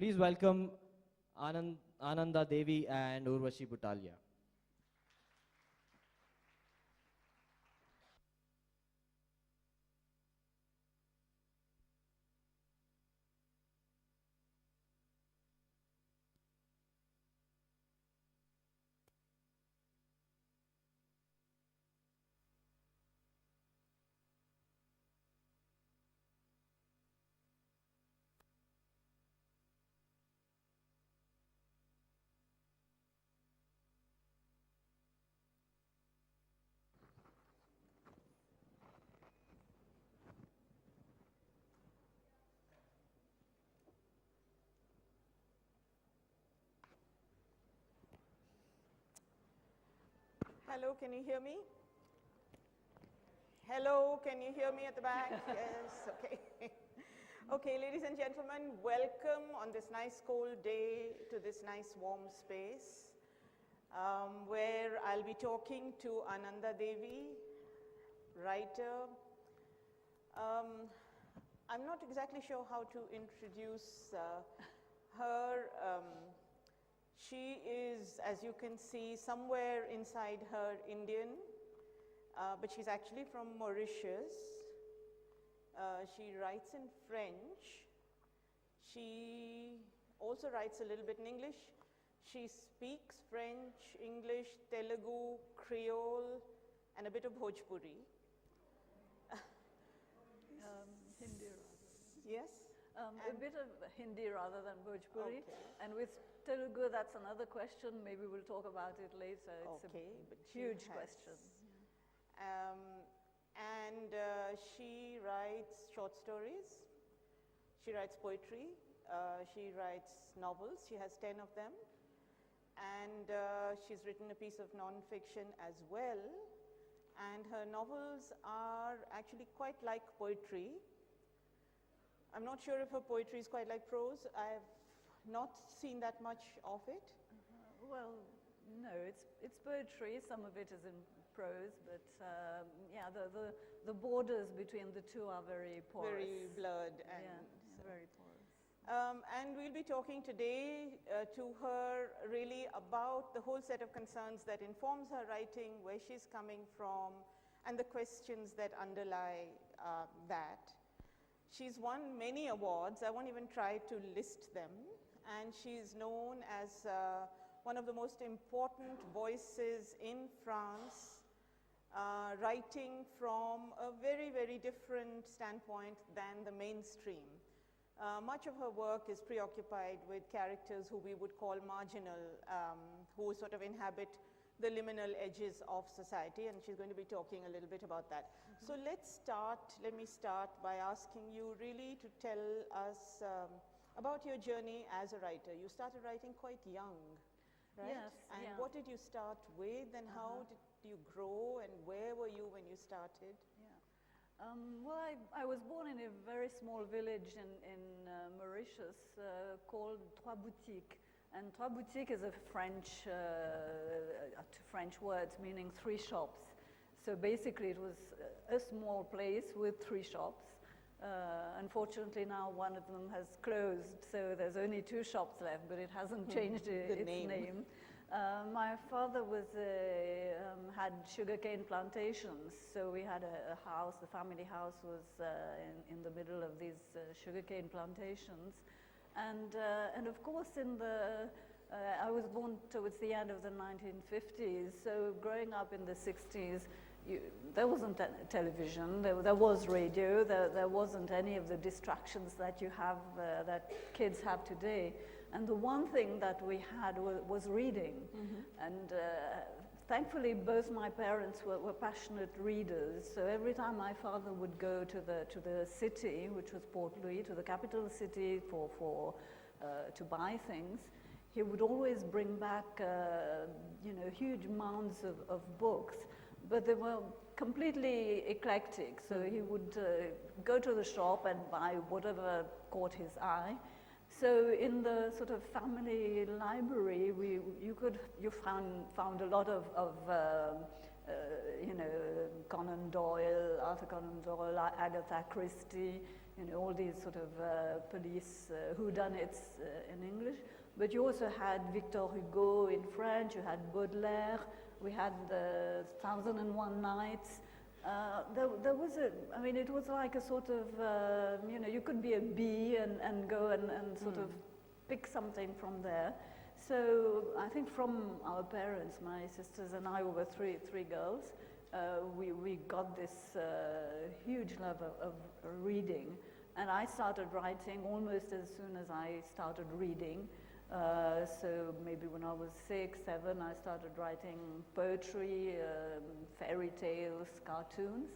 Please welcome Ananda Devi and Urvashi Butalia. Hello, can you hear me? Hello, can you hear me at the back? Yes, okay. Okay, ladies and gentlemen, welcome on this nice cold day to this nice warm space where I'll be talking to Ananda Devi, writer. I'm not exactly sure how to introduce her. She is, as you can see, somewhere inside her Indian, but she's actually from Mauritius. She writes in French. She also writes a little bit in English. She speaks French, English, Telugu, Creole, and a bit of Bhojpuri. Hindi. Yes? A bit of Hindi rather than Bhojpuri. Okay. And with Telugu, that's another question. Maybe we'll talk about it later. It's okay, a but huge question. She writes short stories. She writes poetry. She writes novels. She has 10 of them. And she's written a piece of non-fiction as well. And her novels are actually quite like poetry. I'm not sure if her poetry is quite like prose. I've not seen that much of it. Well, no, it's poetry. Some of it is in prose, but yeah, the borders between the two are very porous. Very blurred. And yeah, very porous. And we'll be talking today to her really about the whole set of concerns that informs her writing, where she's coming from, and the questions that underlie that. She's won many awards. I won't even try to list them. And she's known as one of the most important voices in France, writing from a very, very different standpoint than the mainstream. Much of her work is preoccupied with characters who we would call marginal, who sort of inhabit the liminal edges of society, and she's going to be talking a little bit about that. So let me start by asking you really to tell us about your journey as a writer. You started writing quite young, right? Yes. And what did you start with, and how did you grow, and where were you when you started? Yeah. Well, I was born in a very small village in Mauritius called Trois Boutiques. And Trois Boutiques is a French word meaning three shops. So basically it was a small place with three shops. Unfortunately now one of them has closed, so there's only two shops left, but it hasn't changed its name. My father had sugarcane plantations, so we had a house, the family house was in the middle of these sugarcane plantations. And of course I was born towards the end of the 1950s, so growing up in the 60s, there wasn't television, there was radio, there wasn't any of the distractions that you have, that kids have today. And the one thing that we had was reading. And thankfully both my parents were passionate readers, so every time my father would go to the city, which was Port Louis, to the capital city to buy things, he would always bring back huge mounds of books, but they were completely eclectic. So he would go to the shop and buy whatever caught his eye. So in the sort of family library, you found a lot of Conan Doyle, Arthur Conan Doyle, Agatha Christie. all these sort of police whodunits in English. But you also had Victor Hugo in French, you had Baudelaire, we had the 1001 Nights. There was it was like a sort of, you could be a bee and go and sort of pick something from there. So I think from our parents, my sisters and I, we were three girls, we got this huge love of reading. And I started writing almost as soon as I started reading. So maybe when I was 6, 7, I started writing poetry, fairy tales, cartoons.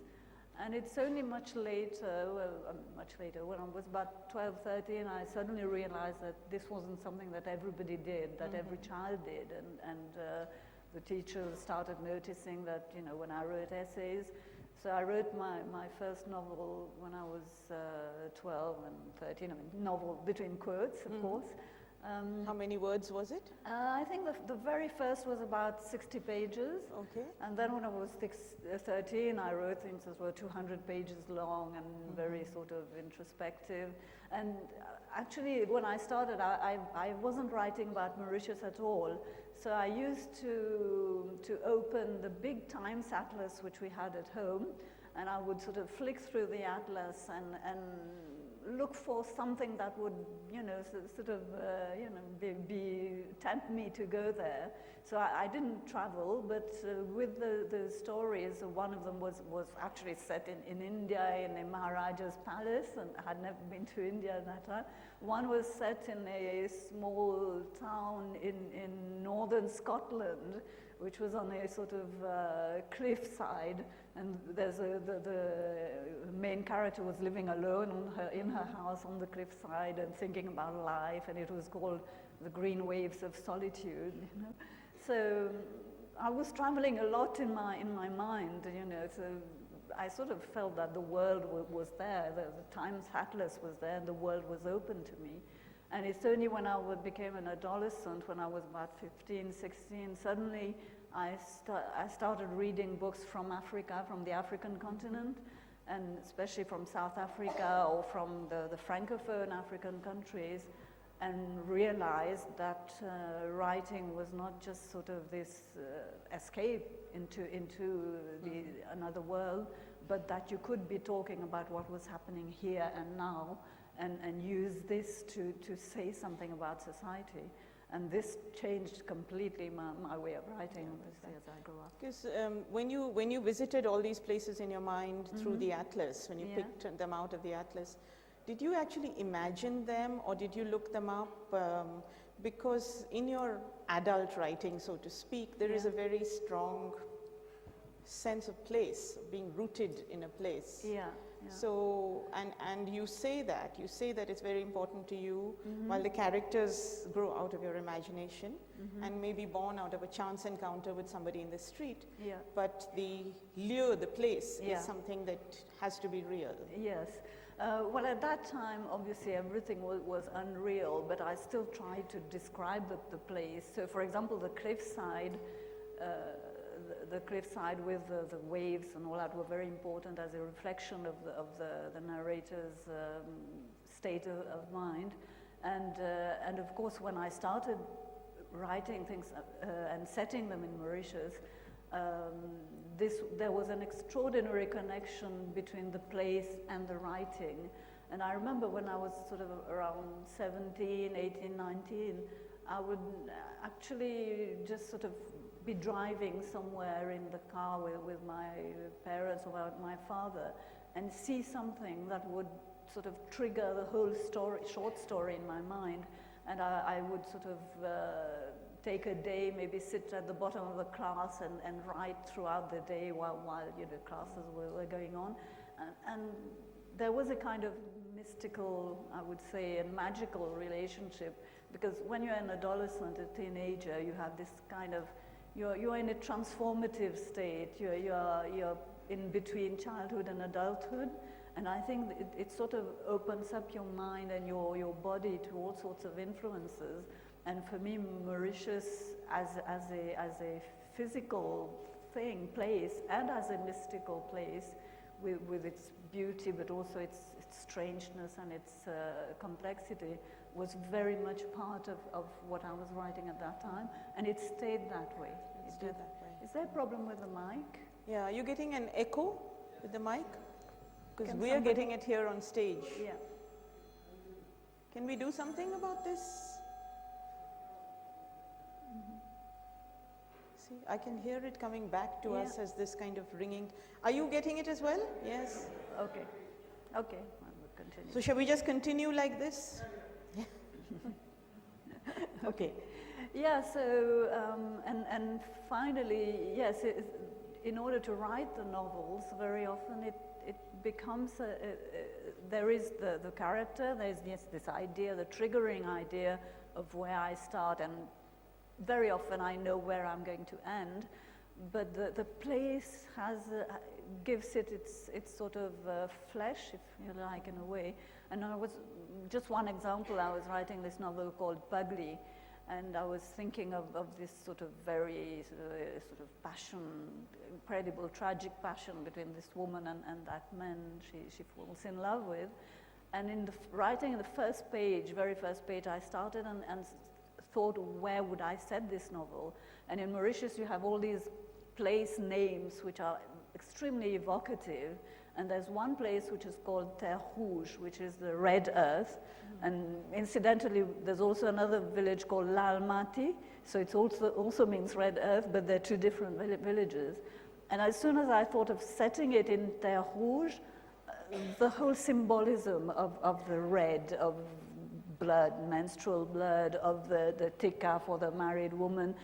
And it's only much later, when I was about 12, 13, I suddenly realized that this wasn't something that everybody did, that every child did. And the teachers started noticing that, when I wrote essays. So I wrote my first novel when I was 12 and 13, novel between quotes, of course. How many words was it? I think the very first was about 60 pages. Okay. And then when I was 13, I wrote things that were 200 pages long and very sort of introspective. And actually, when I started, I wasn't writing about Mauritius at all. So I used to open the big Times Atlas, which we had at home, and I would sort of flick through the atlas and look for something that would, tempt me to go there. So I didn't travel, but with the stories, one of them was actually set in India, in a Maharaja's palace, and I had never been to India at that time. One was set in a small town in northern Scotland, which was on a sort of cliffside, and there's the main character was living alone in her house on the cliffside and thinking about life, and it was called The Green Waves of Solitude. So I was traveling a lot in my mind, so I sort of felt that the world was there, the Times Atlas was there, and the world was open to me. And it's only when I became an adolescent, when I was about 15, 16, suddenly I started reading books from Africa, from the African continent, and especially from South Africa or from the Francophone African countries, and realized that writing was not just sort of this escape into another world, but that you could be talking about what was happening here and now, and use this to say something about society. And this changed completely my way of writing, obviously, as I grew up. Because when you visited all these places in your mind through the atlas, when you picked them out of the atlas, did you actually imagine them, or did you look them up? Because in your adult writing, so to speak, there is a very strong sense of place, being rooted in a place. Yeah. So, and you say that it's very important to you, while the characters grow out of your imagination and may be born out of a chance encounter with somebody in the street. Yeah. But the lure, the place, is something that has to be real. Yes. Well, at that time, obviously, everything was unreal, but I still tried to describe the place. So, for example, the cliffside, with the waves and all that were very important as a reflection of the narrator's state of mind. And of course, when I started writing things and setting them in Mauritius, there was an extraordinary connection between the place and the writing. And I remember when I was sort of around 17, 18, 19, I would actually just sort of be driving somewhere in the car with my parents or my father, and see something that would sort of trigger the whole short story in my mind. And I would sort of take a day, maybe sit at the bottom of the class and write throughout the day while classes were going on. And there was a kind of mystical, I would say, and magical relationship, because when you're an adolescent, a teenager, you have this kind of, you're in a transformative state. You're in between childhood and adulthood, and I think it sort of opens up your mind and your body to all sorts of influences. And for me, Mauritius as a physical place, and as a mystical place, with its beauty, but also its its strangeness and its complexity was very much part of what I was writing at that time, and it stayed that way. It stayed that way. Is there a problem with the mic? Yeah, are you getting an echo with the mic? Because Can we are somebody- getting it here on stage. Yeah. Can we do something about this? See, I can hear it coming back to Yeah. us as this kind of ringing. Are you getting it as well? Yes. Okay. Okay, I will continue. So shall we just continue like this? Okay. Yeah, so, and finally, yes, in order to write the novels, very often it becomes, there is the character, there's this idea, the triggering idea of where I start, and very often I know where I'm going to end, but the place gives it its sort of flesh, if you like, in a way. And I was, just one example, I was writing this novel called Pugly, and I was thinking of this sort of very sort of passion, incredible tragic passion between this woman and that man she falls in love with. And in writing the first page, very first page, I started and thought, where would I set this novel? And in Mauritius you have all these place names which are extremely evocative, and there's one place which is called Terre Rouge, which is the red earth, and incidentally there's also another village called L'Almaty, so it also means red earth, but they're two different villages. And as soon as I thought of setting it in Terre Rouge, the whole symbolism of the red, of blood, menstrual blood, of the tikka for the married woman,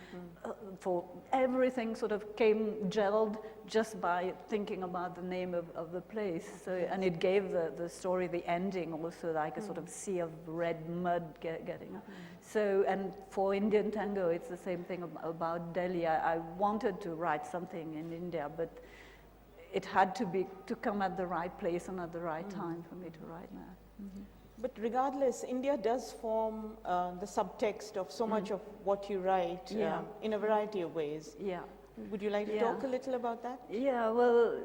for everything sort of came gelled just by thinking about the name of the place. So, and it gave the story the ending also, like a sort of sea of red mud getting up. So, and for Indian tango, it's the same thing about Delhi. I wanted to write something in India, but it had to come at the right place and at the right time for me to write now. But regardless, India does form the subtext of so much of what you write in a variety of ways. Yeah. Would you like to talk a little about that? Yeah, well,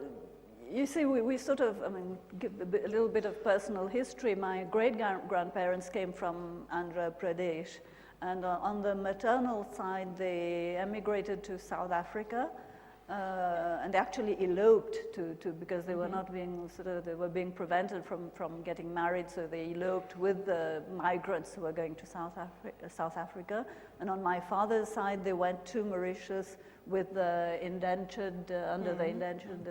you see, we sort of, I mean, give a little bit of personal history. My great-grandparents came from Andhra Pradesh, and on the maternal side, they emigrated to South Africa, and they actually eloped to because they were not being they were being prevented from getting married, so they eloped with the migrants who were going to South Africa. And on my father's side, they went to Mauritius with the indentured, under the indentured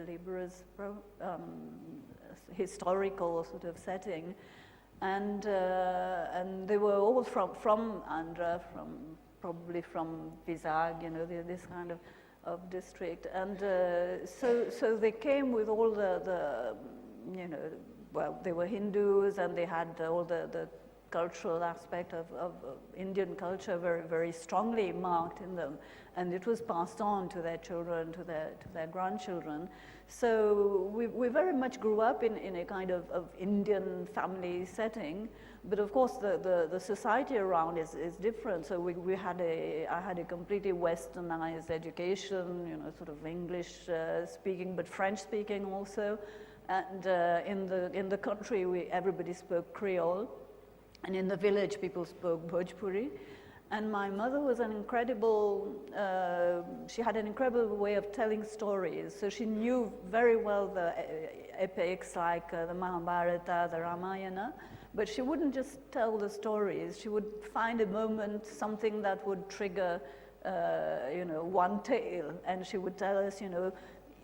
laborers historical sort of setting. And they were all from Andhra, probably from Vizag, you know, this kind of district. And so they came with all the you know, well, they were Hindus, and they had all the cultural aspect of Indian culture very, very strongly marked in them, and it was passed on to their children, to their grandchildren. So we very much grew up in a kind of Indian family setting, but of course the society around is different. So I had a completely westernized education, you know, sort of English speaking, but French speaking also. And in the country, everybody spoke Creole. And in the village, people spoke Bhojpuri. And my mother was an incredible, she had an incredible way of telling stories. So she knew very well the epics like the Mahabharata, the Ramayana, but she wouldn't just tell the stories. She would find a moment, something that would trigger, you know, one tale, and she would tell us, you know,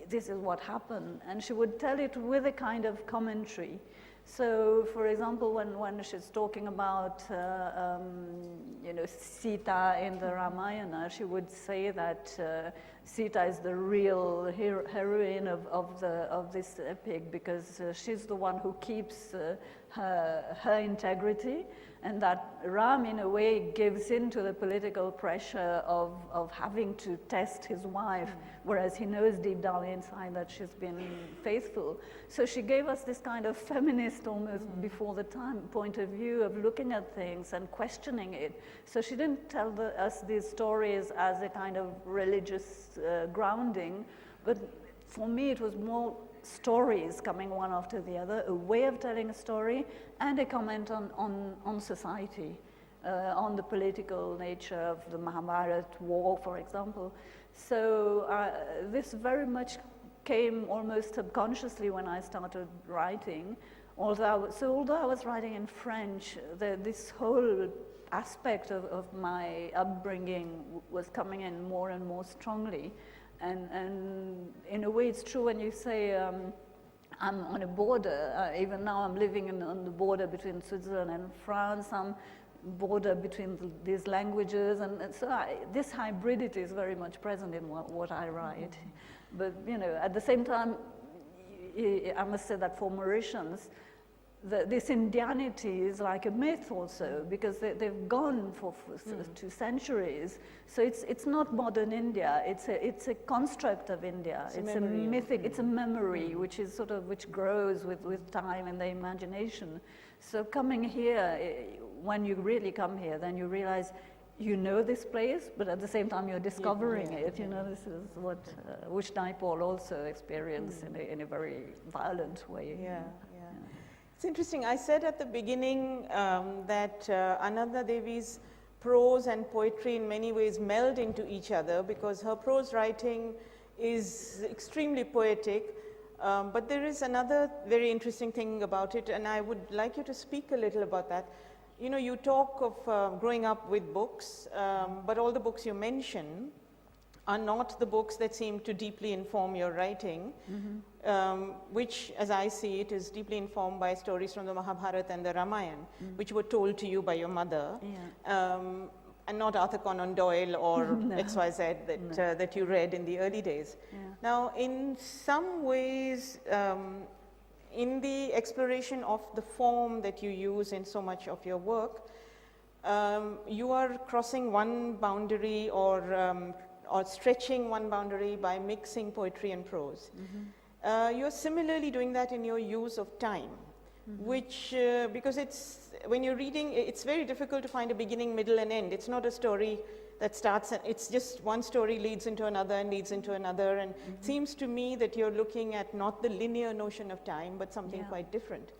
this is what happened. And she would tell it with a kind of commentary. So, for example, when she's talking about, you know, Sita in the Ramayana, she would say that Sita is the real heroine of this epic, because she's the one who keeps her integrity, and that Ram, in a way, gives in to the political pressure of having to test his wife, whereas he knows deep down inside that she's been faithful. So she gave us this kind of feminist, almost before the time, point of view of looking at things and questioning it. So she didn't tell us these stories as a kind of religious grounding, but for me it was more stories coming one after the other, a way of telling a story, and a comment on society, on the political nature of the Mahabharata war, for example. So this very much came almost subconsciously when I started writing. Although I was writing in French, this whole aspect of my upbringing was coming in more and more strongly. And in a way, it's true when you say I'm on a border. Even now, I'm living on the border between Switzerland and France. I'm border between these languages, and so this hybridity is very much present in what I write. But you know, at the same time, I must say that for Mauritians, this Indianity is like a myth also, because they've gone for 2 centuries. So it's not modern India. It's a construct of India. It's a mythic. It's a memory which is which grows with time and the imagination. So coming here, when you really come here, then you realize you know this place, but at the same time you're discovering it. You know, this is what which Naipaul also experienced in a very violent way. Yeah. It's interesting. I said at the beginning that Ananda Devi's prose and poetry in many ways meld into each other, because her prose writing is extremely poetic, but there is another very interesting thing about it, and I would like you to speak a little about that. You know, you talk of growing up with books, but all the books you mention are not the books that seem to deeply inform your writing, which, as I see it, is deeply informed by stories from the Mahabharata and the Ramayana, which were told to you by your mother, and not Arthur Conan Doyle or XYZ that you read in the early days. Now, in some ways, in the exploration of the form that you use in so much of your work, you are crossing one boundary or stretching one boundary by mixing poetry and prose. You're similarly doing that in your use of time, which, because when you're reading, it's very difficult to find a beginning, middle, and end. It's not a story that starts, it's just one story leads into another and leads into another, and it seems to me that you're looking at not the linear notion of time, but something quite different.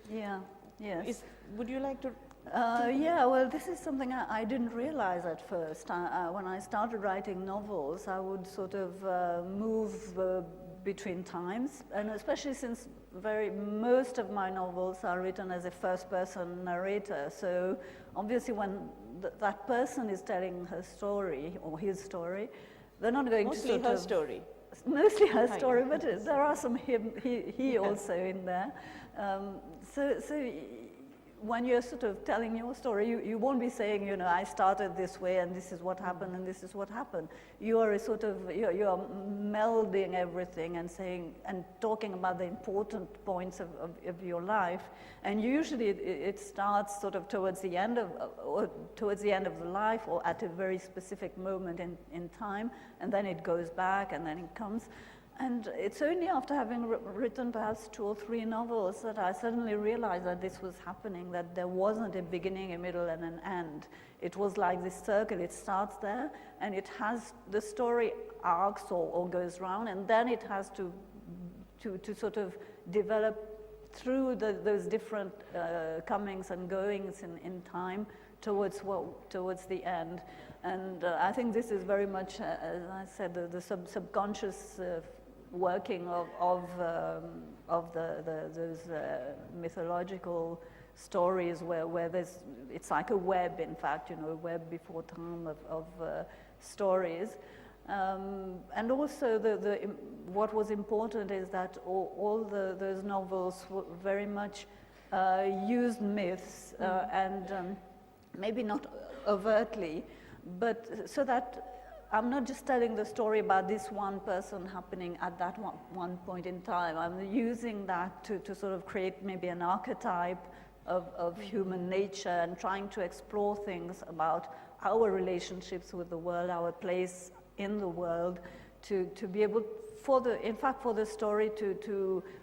Yes. Would you like to? Well, this is something I didn't realize at first. When I started writing novels, I would sort of move between times, and especially since most of my novels are written as a first-person narrator. So obviously when that person is telling her story or his story, they're not going to Mostly her story. Mostly her story, but there are some he also in there. So when you're sort of telling your story, you won't be saying, you know, I started this way and this is what happened and this is what happened. You are you're melding everything and saying and talking about the important points of your life. And usually it starts sort of towards the end of the life, or at a very specific moment in time, and then it goes back and then it comes. And it's only after having written perhaps 2 or 3 novels that I suddenly realized that this was happening, that there wasn't a beginning, a middle, and an end. It was like this circle. It starts there, and it has the story arcs or goes round, and then it has to sort of develop through those different comings and goings in time towards the end. And I think this is very much, as I said, the subconscious working of those mythological stories where it's like a web, in fact, you know, a web before time of stories. And also what was important is that all those novels very much used myths and maybe not overtly, but so that I'm not just telling the story about this one person happening at that one point in time. I'm using that to sort of create maybe an archetype of human nature, and trying to explore things about our relationships with the world, our place in the world, to be able, for the story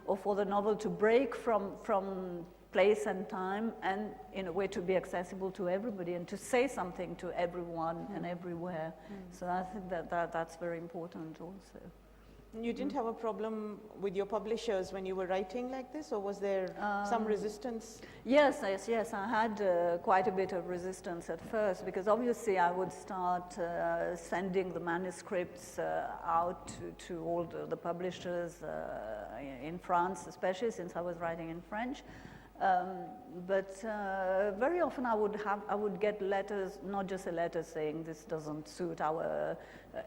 or for the novel to break from place and time, and in a way to be accessible to everybody and to say something to everyone and everywhere. So I think that's very important also. You didn't have a problem with your publishers when you were writing like this, or was there some resistance? Yes. I had quite a bit of resistance at first, because obviously I would start sending the manuscripts out to all the publishers in France, especially since I was writing in French. But very often I would get letters, not just a letter saying this doesn't suit our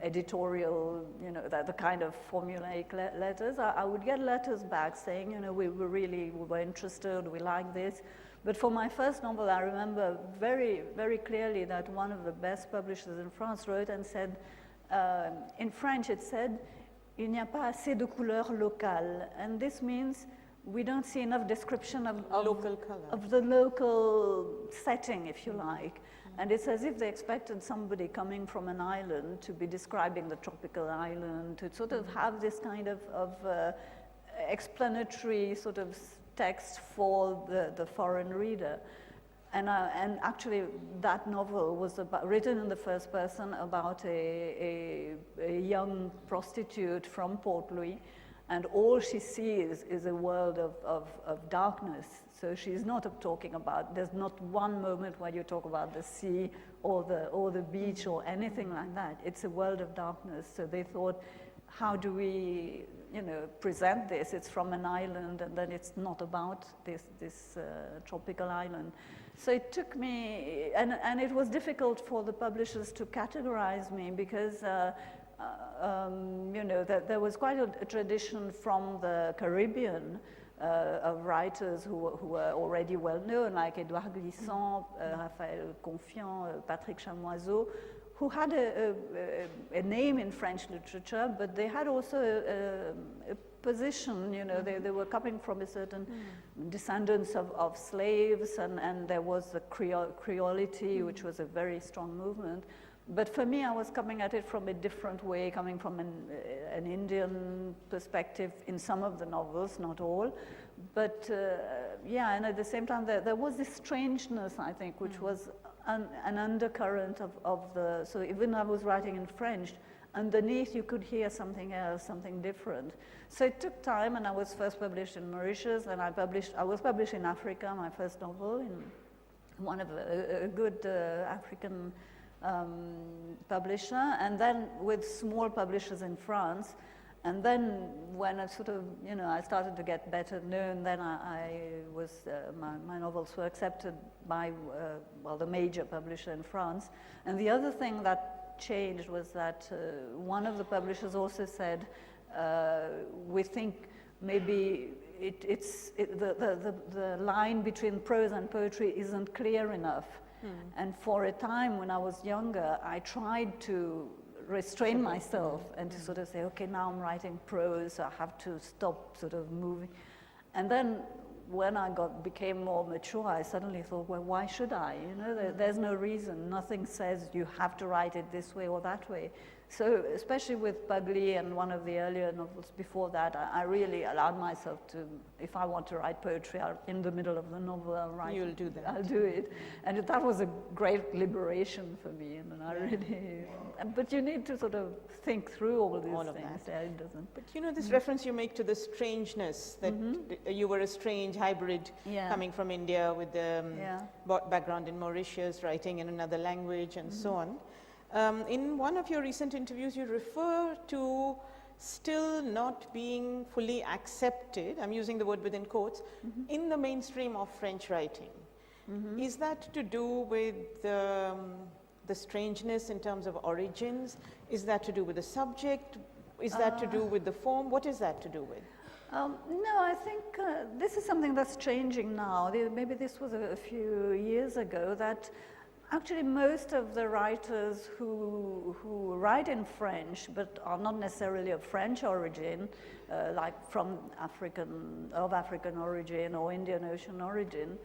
editorial, you know, the kind of formulaic letters. I would get letters back saying, you know, we were interested, we like this. But for my first novel, I remember very, very clearly that one of the best publishers in France wrote and said, in French it said, il n'y a pas assez de couleurs locales. And this means we don't see enough description of the local setting, if you like. And it's as if they expected somebody coming from an island to be describing the tropical island, to sort of have this kind of explanatory sort of text for the foreign reader. And actually that novel was written in the first person about a young prostitute from Port Louis, and all she sees is a world of darkness. So she's not talking about, there's not one moment where you talk about the sea or the beach or anything like that. It's a world of darkness. So they thought, how do we, you know, present this? It's from an island, and then it's not about this tropical island. So it took me, and it was difficult for the publishers to categorize me, because you know, there was quite a tradition from the Caribbean of writers who were already well known, like Edouard Glissant, Raphaël Confiant, Patrick Chamoiseau, who had a name in French literature, but they had also a position, you know, they were coming from a certain descendants of slaves, and there was the Creolity, which was a very strong movement. But for me, I was coming at it from a different way, coming from an Indian perspective in some of the novels, not all. But yeah, and at the same time, there was this strangeness, I think, which was an undercurrent of the, so even I was writing in French, underneath you could hear something else, something different. So it took time, and I was first published in Mauritius, and I was published in Africa, my first novel, in one of a good African publisher, and then with small publishers in France. And then when I sort of, you know, I started to get better known, then I was, my novels were accepted by, well, the major publisher in France. And the other thing that changed was that one of the publishers also said, we think maybe the line between prose and poetry isn't clear enough. And for a time when I was younger, I tried to restrain myself and to sort of say, okay, now I'm writing prose, so I have to stop sort of moving. And then when I became more mature, I suddenly thought, well, why should I? You know, there's no reason. Nothing says you have to write it this way or that way. So especially with Pugly and one of the earlier novels before that, I really allowed myself to, if I want to write poetry, in the middle of the novel, I'll write. You'll do that. I'll do it. And that was a great liberation for me. And I really, but you need to sort of think through all these things. Yeah, it doesn't. But you know, this reference you make to the strangeness, that you were a strange hybrid coming from India with the background in Mauritius, writing in another language and so on. In one of your recent interviews, you refer to still not being fully accepted, I'm using the word within quotes, in the mainstream of French writing. Is that to do with the strangeness in terms of origins? Is that to do with the subject? Is that to do with the form? What is that to do with? No, I think this is something that's changing now. Maybe this was a few years ago, that actually most of the writers who write in French but are not necessarily of French origin, like from African origin or Indian Ocean origin,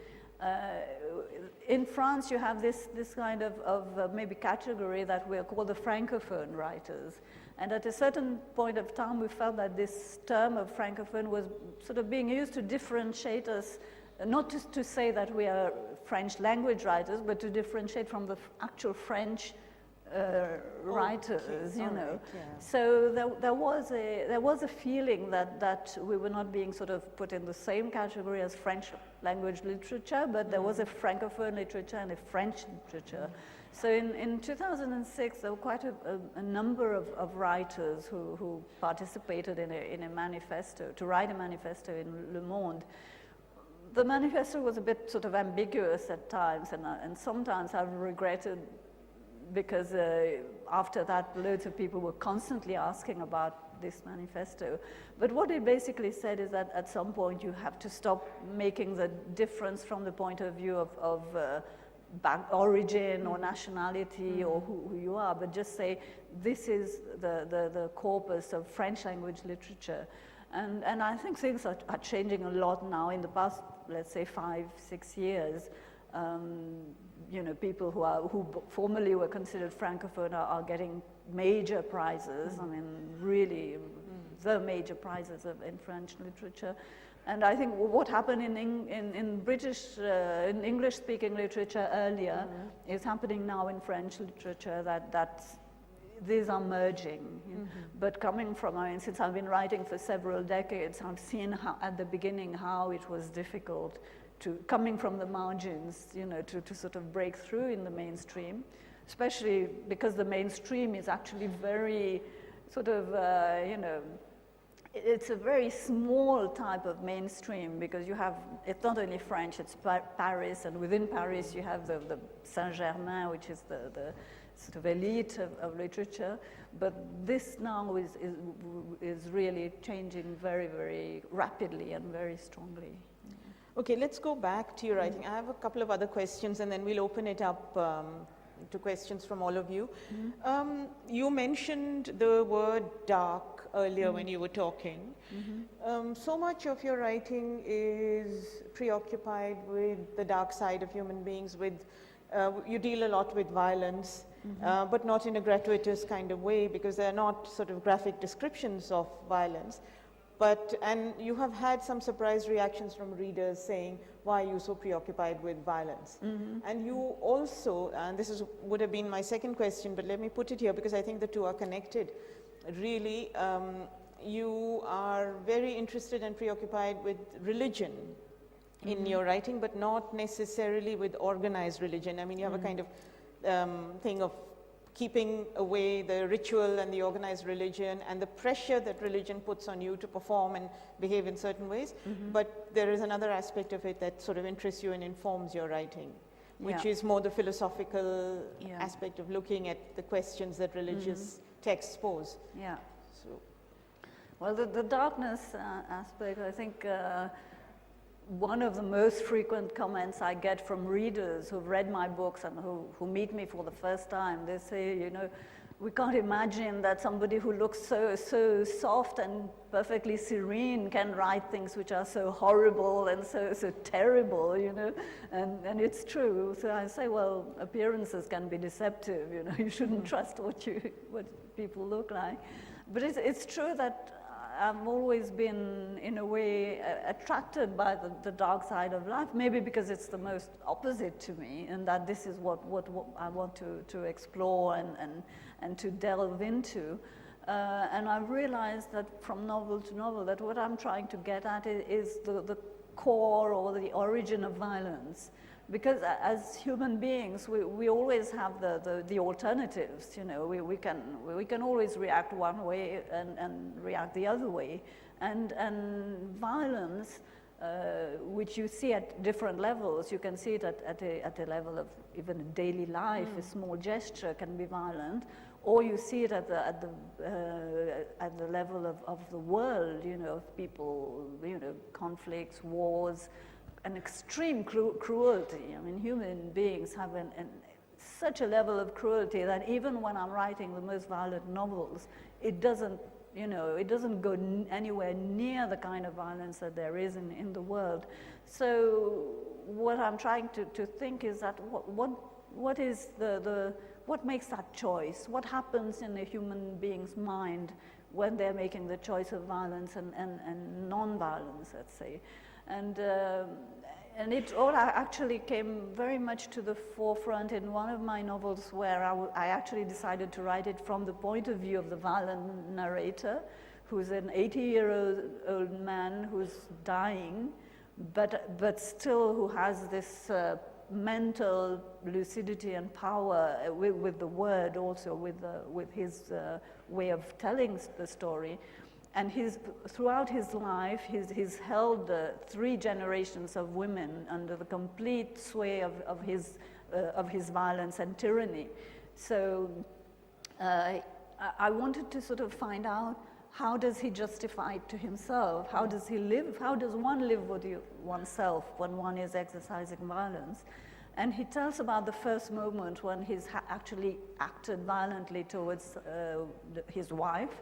in France you have this kind of maybe category that we are called the Francophone writers. And at a certain point of time we felt that this term of Francophone was sort of being used to differentiate us, not just to say that we are French language writers, but to differentiate from the actual French writers, you all know. right, yeah. So there was a feeling that we were not being sort of put in the same category as French language literature, but there was a Francophone literature and a French literature. So in 2006, there were quite a number of writers who participated in a manifesto, to write a manifesto in Le Monde. The manifesto was a bit sort of ambiguous at times, and sometimes I've regretted, because after that, loads of people were constantly asking about this manifesto. But what it basically said is that at some point you have to stop making the difference from the point of view of origin or nationality or who you are, but just say this is the corpus of French language literature. And I think things are changing a lot now in the past, let's say 5-6 years. You know, people who formerly were considered Francophone are getting major prizes. I mean, really, the major prizes in French literature. And I think what happened in British, in English-speaking literature earlier is happening now in French literature, that these are merging. But coming from, I mean, since I've been writing for several decades, I've seen how, at the beginning, how it was difficult coming from the margins, you know, to sort of break through in the mainstream, especially because the mainstream is actually very sort of, you know, it's a very small type of mainstream, because you have, it's not only French, it's Paris, and within Paris you have the Saint-Germain, which is the sort of elite of literature. But this now is really changing very, very rapidly and very strongly. Okay, let's go back to your writing. I have a couple of other questions, and then we'll open it up to questions from all of you. You mentioned the word dark earlier when you were talking. So much of your writing is preoccupied with the dark side of human beings, with you deal a lot with violence, but not in a gratuitous kind of way, because they're not sort of graphic descriptions of violence. And you have had some surprise reactions from readers saying, why are you so preoccupied with violence? And you also, and this would have been my second question, but let me put it here because I think the two are connected. Really, you are very interested and preoccupied with religion in your writing, but not necessarily with organized religion. I mean, you have a kind of thing of keeping away the ritual and the organized religion and the pressure that religion puts on you to perform and behave in certain ways. But there is another aspect of it that sort of interests you and informs your writing, which is more the philosophical aspect of looking at the questions that religious texts pose. Yeah. So. Well, the darkness aspect, I think one of the most frequent comments I get from readers who've read my books and who meet me for the first time, they say, you know, we can't imagine that somebody who looks so soft and perfectly serene can write things which are so horrible and so terrible, you know, and it's true. So I say, well, appearances can be deceptive, you know, you shouldn't trust what people look like. But it's true that I've always been, in a way, attracted by the dark side of life, maybe because it's the most opposite to me, and that this is what I want to explore and to delve into. And I've realized that from novel to novel, that what I'm trying to get at is the core or the origin of violence. Because as human beings, we always have the alternatives, you know, we can always react one way and react the other way. And violence, which you see at different levels, you can see it at a level of even a daily life, a small gesture can be violent, or you see it at the level of the world, you know, of people, you know, conflicts, wars, an extreme cruelty. I mean, human beings have such a level of cruelty that even when I'm writing the most violent novels, it doesn't, you know, it doesn't go anywhere near the kind of violence that there is in the world. So what I'm trying to think is that what is what makes that choice? What happens in a human being's mind when they're making the choice of violence and non-violence, let's say? And it all actually came very much to the forefront in one of my novels where I actually decided to write it from the point of view of the violent narrator, who's an 80-year-old man who's dying, but still who has this mental lucidity and power with the word also, with his way of telling the story. And throughout his life, he's held 3 generations of women under the complete sway of his violence and tyranny. So I wanted to sort of find out, how does he justify it to himself? How does he live? How does one live with oneself when one is exercising violence? And he tells about the first moment when he's actually acted violently towards his wife.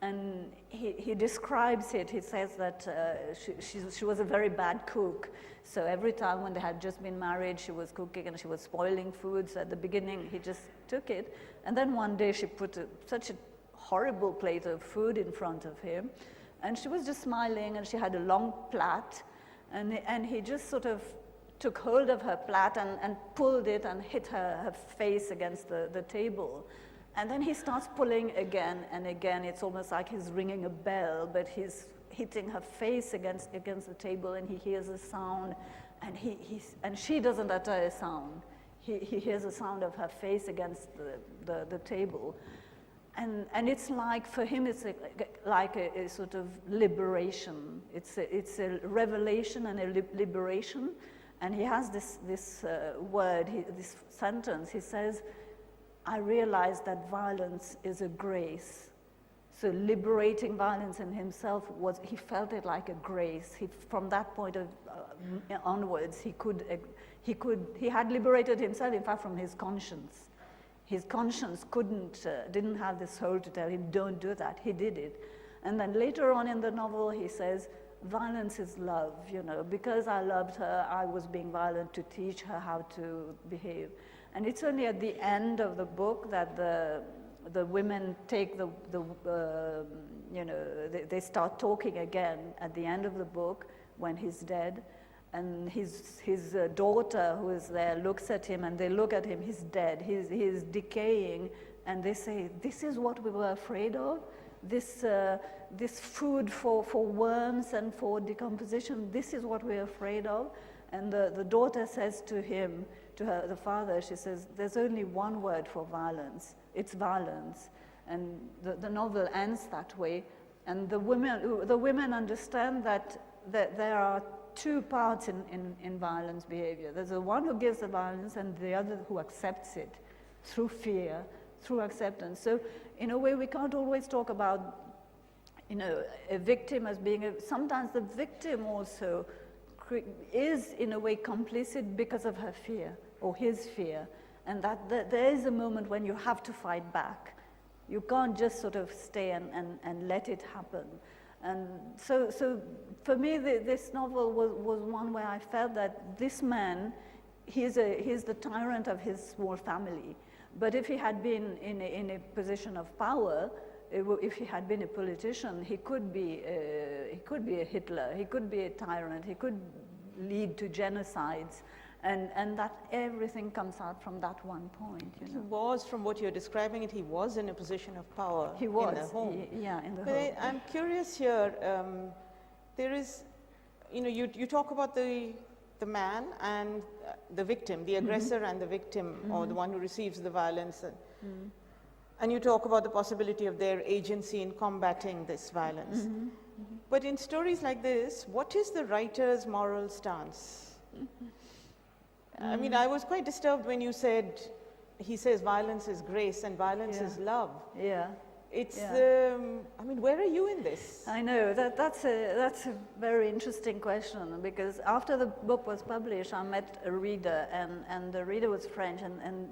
And he describes it. He says that she was a very bad cook. So every time when they had just been married, she was cooking and she was spoiling food. So at the beginning, he just took it. And then one day she put such a horrible plate of food in front of him. And she was just smiling, and she had a long plait. And he just sort of took hold of her plait and pulled it and hit her face against the table. And then he starts pulling again and again. It's almost like he's ringing a bell, but he's hitting her face against the table, and he hears a sound, and she doesn't utter a sound. He hears a sound of her face against the table. And it's like, for him, it's like a sort of liberation. It's a revelation and a liberation. And he has this word, this sentence. He says, I realized that violence is a grace. So liberating violence in himself he felt it like a grace. From that point onwards, he had liberated himself, in fact, from his conscience. His conscience didn't have this hold to tell him, don't do that. He did it. And then later on in the novel, he says, violence is love, because I loved her, I was being violent to teach her how to behave. And it's only at the end of the book that the women take they start talking again at the end of the book when he's dead. And his daughter, who is there, looks at him, and they look at him, he's dead, he's decaying, and they say, this is what we were afraid of? This food for worms and for decomposition, this is what we're afraid of? And the daughter says to him, the father, she says, there's only one word for violence, it's violence. And the novel ends that way. And the women understand that there are 2 parts in violence behavior. There's the one who gives the violence and the other who accepts it through fear, through acceptance. So in a way, we can't always talk about, a victim as being sometimes the victim also is in a way complicit because of her fear or his fear, and that there is a moment when you have to fight back. You can't just sort of stay and let it happen. And so for me, this novel was one where I felt that this man, he's the tyrant of his small family. But if he had been in a position of power, if he had been a politician, he could be a Hitler, he could be a tyrant, he could lead to genocides, and that everything comes out from that one point. He was, from what you're describing it, he was in a position of power. He was, in the home. Yeah, in the but home. I'm curious here. There is, you talk about the man and the victim, the aggressor and the victim, or the one who receives the violence. And you talk about the possibility of their agency in combating this violence. But in stories like this, what is the writer's moral stance? I mean, I was quite disturbed when you said, he says violence is grace and violence is love. Yeah. It's, I mean, where are you in this? I know, that's a very interesting question, because after the book was published, I met a reader, and the reader was French, and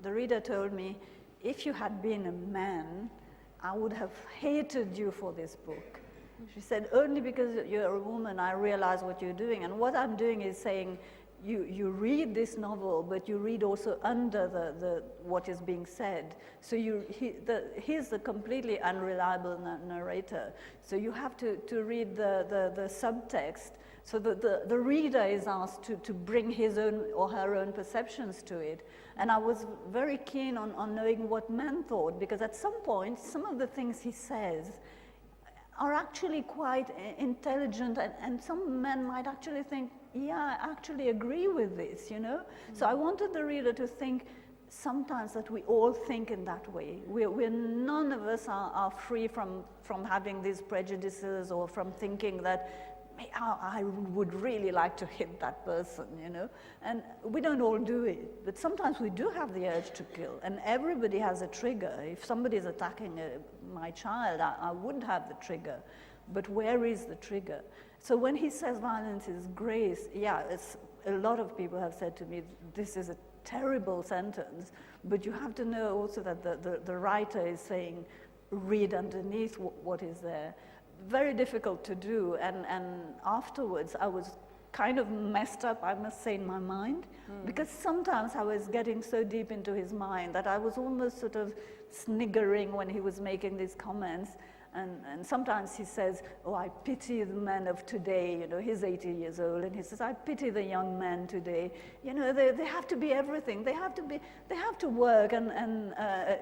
the reader told me, if you had been a man, I would have hated you for this book. She said, only because you're a woman, I realize what you're doing. And what I'm doing is saying, you read this novel, but you read also under what is being said. So he's a completely unreliable narrator. So you have to read the subtext, So the reader is asked to bring his own or her own perceptions to it. And I was very keen on knowing what men thought, because at some point, some of the things he says are actually quite intelligent, and some men might actually think, yeah, I actually agree with this, you know? So I wanted the reader to think sometimes that we all think in that way. None of us are free from having these prejudices or from thinking that I would really like to hit that person, you know. And we don't all do it, but sometimes we do have the urge to kill, and everybody has a trigger. If somebody is attacking my child, I would have the trigger, but where is the trigger? So when he says violence is grace, yeah, a lot of people have said to me, this is a terrible sentence, but you have to know also that the writer is saying, read underneath what is there. Very difficult to do, and afterwards I was kind of messed up, I must say, in my mind, because sometimes I was getting so deep into his mind that I was almost sort of sniggering when he was making these comments. And sometimes he says, oh, I pity the men of today, you know, he's 80 years old, and he says, I pity the young men today. You know, they have to be everything. They have to work and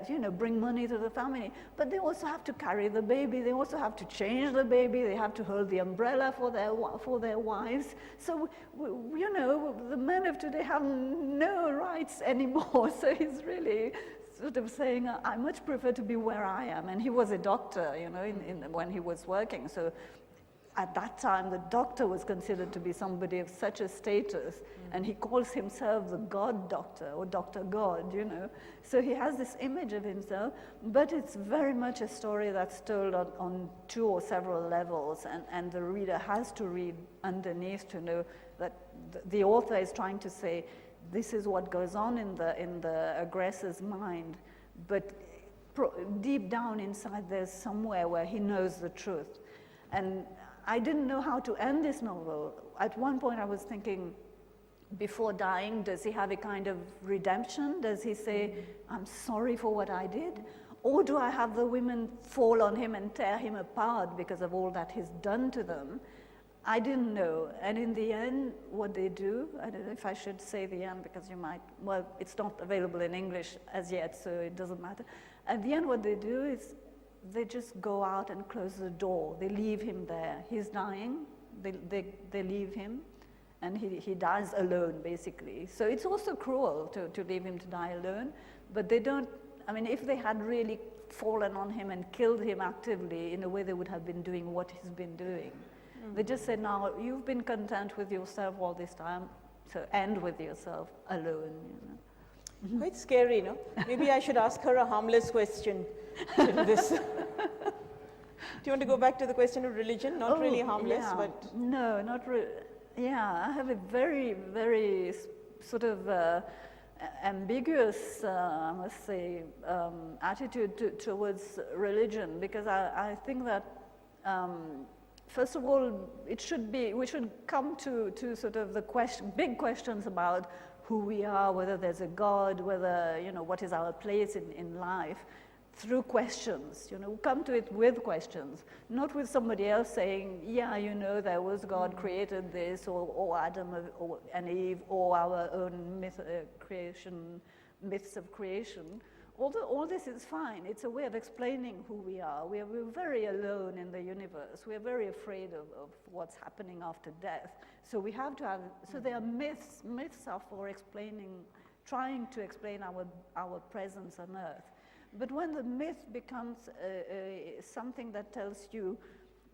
you know, bring money to the family, but they also have to carry the baby. They also have to change the baby. They have to hold the umbrella for their wives. So, you know, the men of today have no rights anymore. So he's really sort of saying, I much prefer to be where I am. And he was a doctor, you know, when he was working. So at that time, the doctor was considered to be somebody of such a status, and he calls himself the God Doctor, or Dr. God, you know. So he has this image of himself, but it's very much a story that's told on two or several levels, and the reader has to read underneath to know that the author is trying to say, this is what goes on in the aggressor's mind, but deep down inside there's somewhere where he knows the truth. And I didn't know how to end this novel. At one point I was thinking, before dying, does he have a kind of redemption? Does he say, I'm sorry for what I did? Or do I have the women fall on him and tear him apart because of all that he's done to them? I didn't know, and in the end, what they do, I don't know if I should say the end because you might, well, it's not available in English as yet, so it doesn't matter. At the end, what they do is they just go out and close the door. They leave him there. He's dying, they leave him, and he dies alone, basically. So it's also cruel to leave him to die alone, but they don't, I mean, if they had really fallen on him and killed him actively, in a way they would have been doing what he's been doing. They just said, now, you've been content with yourself all this time, so end with yourself alone, you know. Quite scary, no? Maybe I should ask her a harmless question to this. Do you want to go back to the question of religion? Not really harmless, yeah. but... No, not really. Yeah, I have a very, very sort of ambiguous, I must say, attitude towards religion, because I think that first of all, we should come to sort of the big questions about who we are, whether there's a God, whether, you know, what is our place in life, through questions. You know, come to it with questions, not with somebody else saying, yeah, you know, there was God created this, or Adam and Eve, or our own myths of creation. All this is fine. It's a way of explaining who we are. We're very alone in the universe. We're very afraid of what's happening after death. So we have to have, so there are myths. Myths are for trying to explain our presence on earth. But when the myth becomes something that tells you,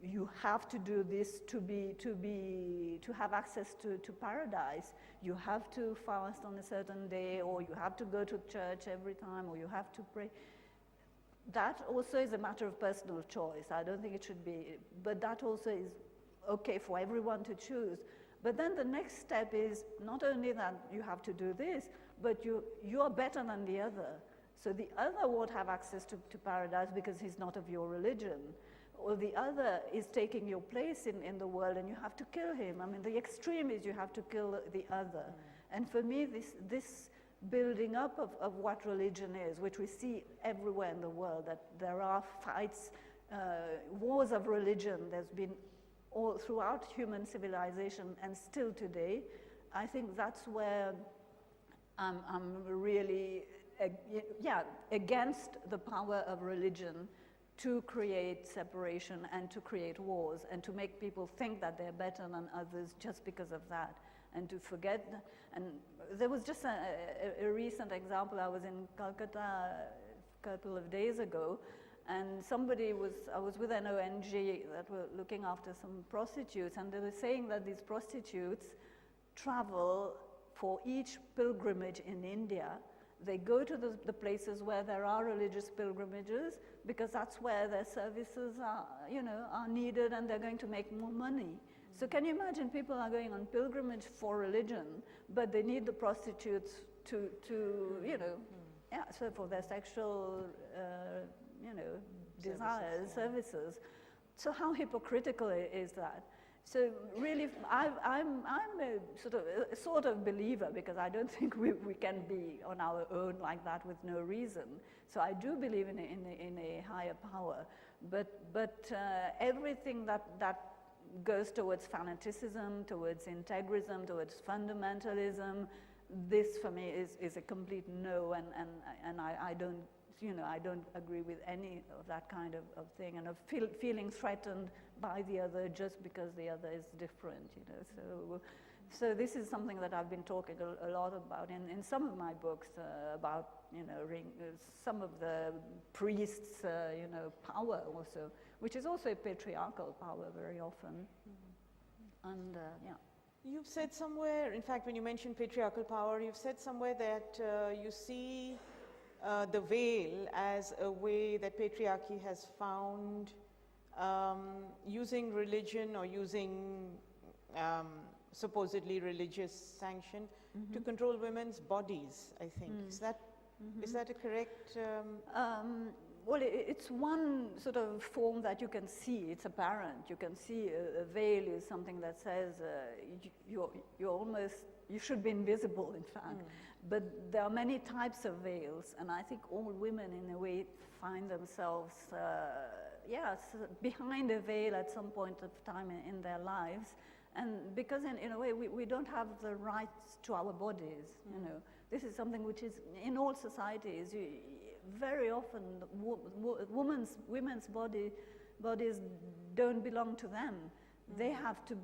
you have to do this to have access to paradise. You have to fast on a certain day, or you have to go to church every time, or you have to pray. That also is a matter of personal choice. I don't think it should be, but that also is okay for everyone to choose. But then the next step is not only that you have to do this, but you are better than the other. So the other won't have access to paradise because he's not of your religion. Or the other is taking your place in the world, and you have to kill him. I mean, the extreme is you have to kill the other. And for me, this building up of what religion is, which we see everywhere in the world, that there are fights, wars of religion. There's been all throughout human civilization and still today. I think that's where I'm really against the power of religion to create separation and to create wars and to make people think that they're better than others just because of that, and to forget. And there was just a recent example. I was in Calcutta a couple of days ago, and I was with an ONG that were looking after some prostitutes, and they were saying that these prostitutes travel for each pilgrimage in India. They go to the places where there are religious pilgrimages because that's where their services are needed, and they're going to make more money. So can you imagine, people are going on pilgrimage for religion, but they need the prostitutes to so for their sexual, desires, services. So how hypocritical is that? So really, I'm a sort of believer, because I don't think we can be on our own like that with no reason. So I do believe in a higher power, but everything that goes towards fanaticism, towards integrism, towards fundamentalism, this for me is a complete no, and I don't. I don't agree with any of that kind of thing, and of feeling threatened by the other just because the other is different, So this is something that I've been talking a lot about in some of my books, about, some of the priests, power also, which is also a patriarchal power very often. And, You've said somewhere, in fact, when you mentioned patriarchal power, you've said somewhere that you see the veil as a way that patriarchy has found using religion or using supposedly religious sanction to control women's bodies, I think. Is that a correct? Well, it's one sort of form that you can see. It's apparent. You can see a veil is something that says you should be invisible, in fact. But there are many types of veils, and I think all women, in a way, find themselves, behind a veil at some point of time in their lives. And because in a way, we don't have the rights to our bodies, This is something which is in all societies. Very often, women's bodies don't belong to them. They have to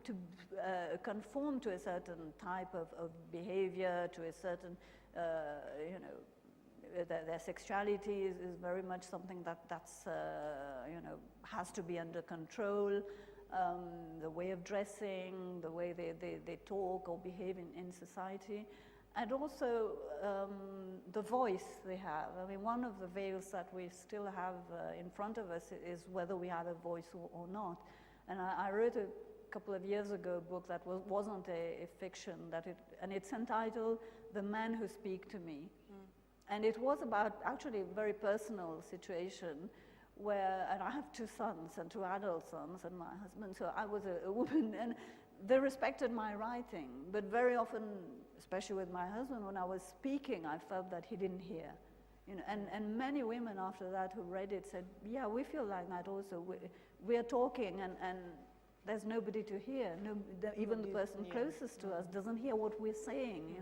conform to a certain type of behavior, to a certain, their sexuality is very much something that's has to be under control. The way of dressing, the way they talk or behave in society. And also the voice they have. I mean, one of the veils that we still have in front of us is whether we have a voice or not. And I wrote a couple of years ago a book that wasn't a fiction, and it's entitled "The Men Who Speak to Me." And it was about actually a very personal situation and I have two sons, and two adult sons, and my husband, so I was a woman, and they respected my writing, but very often, especially with my husband, when I was speaking, I felt that he didn't hear. And many women after that who read it said, yeah, we feel like that also. We are talking and there's nobody to hear. Even the person closest to us doesn't hear what we're saying,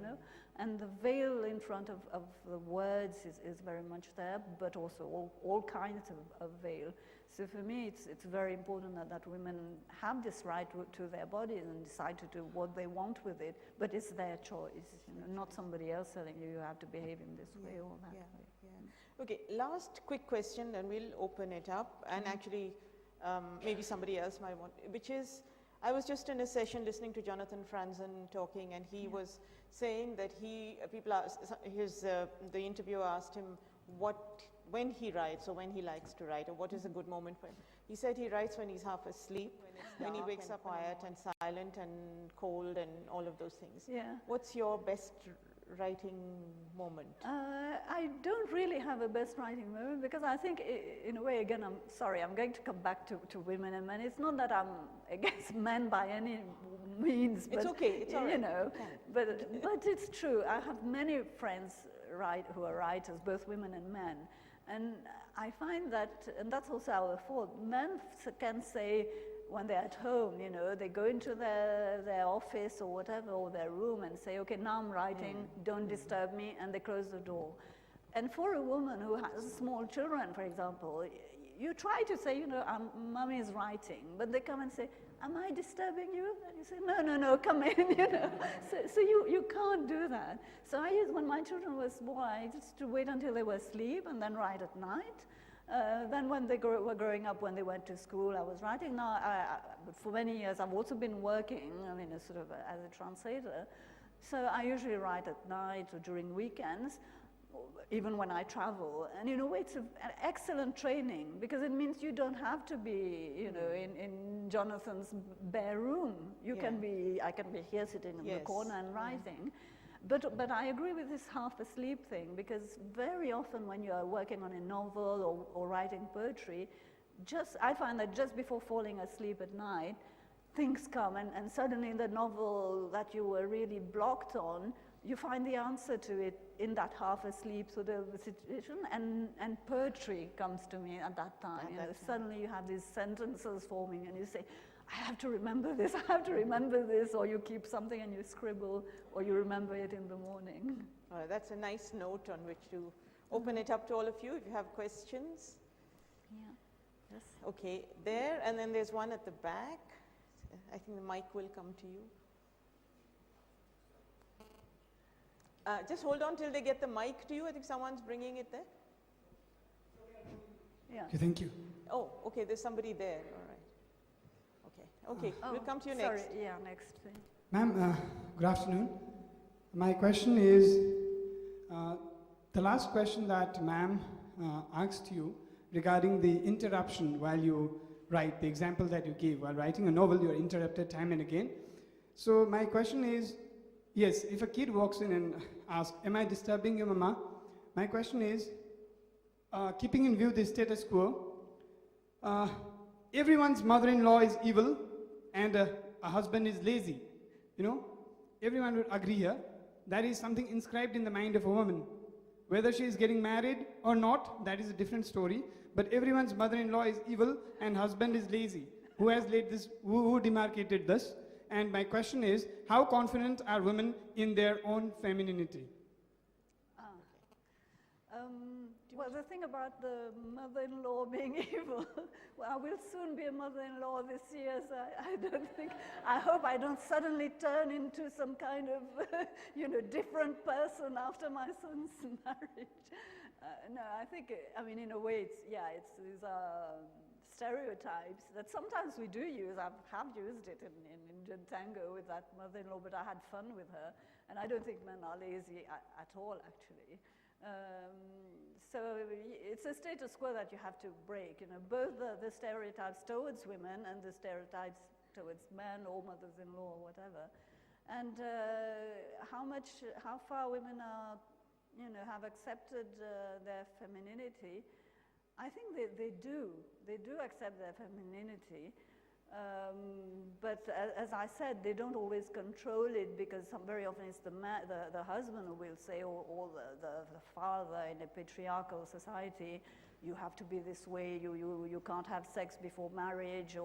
And the veil in front of the words is very much there, but also all kinds of veil. So for me, it's very important that women have this right to their bodies and decide to do what they want with it, but it's their choice, not somebody else telling you have to behave in this way or that way. Yeah. Okay, last quick question, and we'll open it up, and actually maybe somebody else might want, which is, I was just in a session listening to Jonathan Franzen talking, and he was saying that the interviewer asked him when he writes or when he likes to write, or what is a good moment for him. He said he writes when he's half asleep, when he wakes up quiet and silent and cold and all of those things. Yeah. What's your best writing moment? I don't really have a best writing moment, because I think, in a way, again, I'm sorry, I'm going to come back to women and men. It's not that I'm against men by any means. But, it's okay, it's all right. But it's true. I have many friends who are writers, both women and men. And I find that, and that's also our fault, men can say, when they're at home, you know, they go into their office or whatever, or their room and say, okay, now I'm writing, don't disturb me, and they close the door. And for a woman who has small children, for example, you try to say, you know, mommy is writing, but they come and say, am I disturbing you? And you say, no, come in, you know. So you can't do that. So I used, when my children were small, I used to wait until they were asleep and then write at night. Then when they were growing up, when they went to school, I was writing. Now, for many years, I've also been working, I mean, as a translator. So I usually write at night or during weekends, even when I travel. And in a way, it's an excellent training, because it means you don't have to be, you know, in Jonathan's bare room. You can be, I can be here sitting in the corner and writing. But I agree with this half asleep thing, because very often when you are working on a novel or writing poetry, I find that just before falling asleep at night, things come, and suddenly the novel that you were really blocked on, you find the answer to it in that half asleep sort of situation, and poetry comes to me at that time. Suddenly you have these sentences forming, and you say, I have to remember this, I have to remember this, or you keep something and you scribble, or you remember it in the morning. That's a nice note on which to open it up to all of you if you have questions. Yeah. Yes. Okay, there, and then there's one at the back. I think the mic will come to you. Just hold on till they get the mic to you. I think someone's bringing it there. Yeah. Okay, thank you. Oh, okay, there's somebody there. All right. Okay, we'll come to you sorry. next. Yeah, next. Ma'am, good afternoon. My question is, the last question that ma'am asked you regarding the interruption while you write, the example that you gave, while writing a novel, you're interrupted time and again. So my question is, yes, if a kid walks in and asks, am I disturbing you, Mama? My question is, keeping in view the status quo, everyone's mother-in-law is evil and a husband is lazy. You know, everyone would agree here. That is something inscribed in the mind of a woman. Whether she is getting married or not, that is a different story. But everyone's mother-in-law is evil and husband is lazy. Who has laid this, who demarcated this? And my question is, how confident are women in their own femininity? Well, the thing about the mother-in-law being evil, well, I will soon be a mother-in-law this year, so I hope I don't suddenly turn into some kind of, different person after my son's marriage. No, I think, in a way, it's these stereotypes that sometimes we do use. I have used it in Indian tango with that mother-in-law, but I had fun with her, and I don't think men are lazy at all, actually. So it's a status quo that you have to break, both the stereotypes towards women and the stereotypes towards men or mothers-in-law or whatever. And how far women are, have accepted their femininity, I think they do. They do accept their femininity. But as I said, they don't always control it, because very often it's the husband who will say, or the father in a patriarchal society, you have to be this way, you can't have sex before marriage,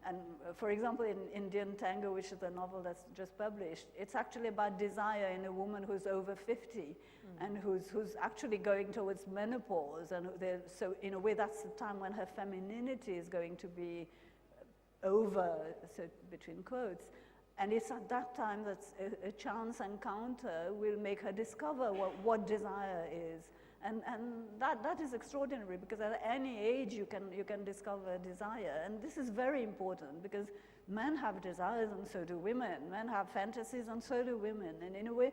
and for example, in Indian Tango, which is the novel that's just published, it's actually about desire in a woman who's over 50 and who's actually going towards menopause, and so in a way that's the time when her femininity is going to be over, so between quotes, and it's at that time that a chance encounter will make her discover what desire is, and that is extraordinary, because at any age you can discover desire, and this is very important, because men have desires and so do women, men have fantasies and so do women, and in a way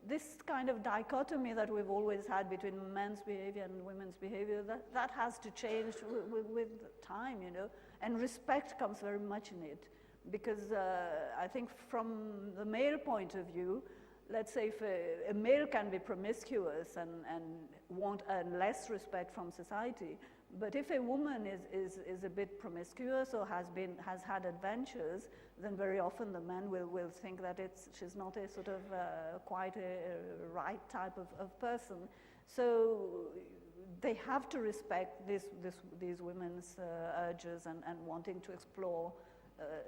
this kind of dichotomy that we've always had between men's behavior and women's behavior, that has to change with time, and respect comes very much in it, because I think from the male point of view, let's say if a male can be promiscuous and want less respect from society, but if a woman is a bit promiscuous or has had adventures, then very often the men will think that she's not a sort of quite a right type of person. So they have to respect these women's urges and wanting to explore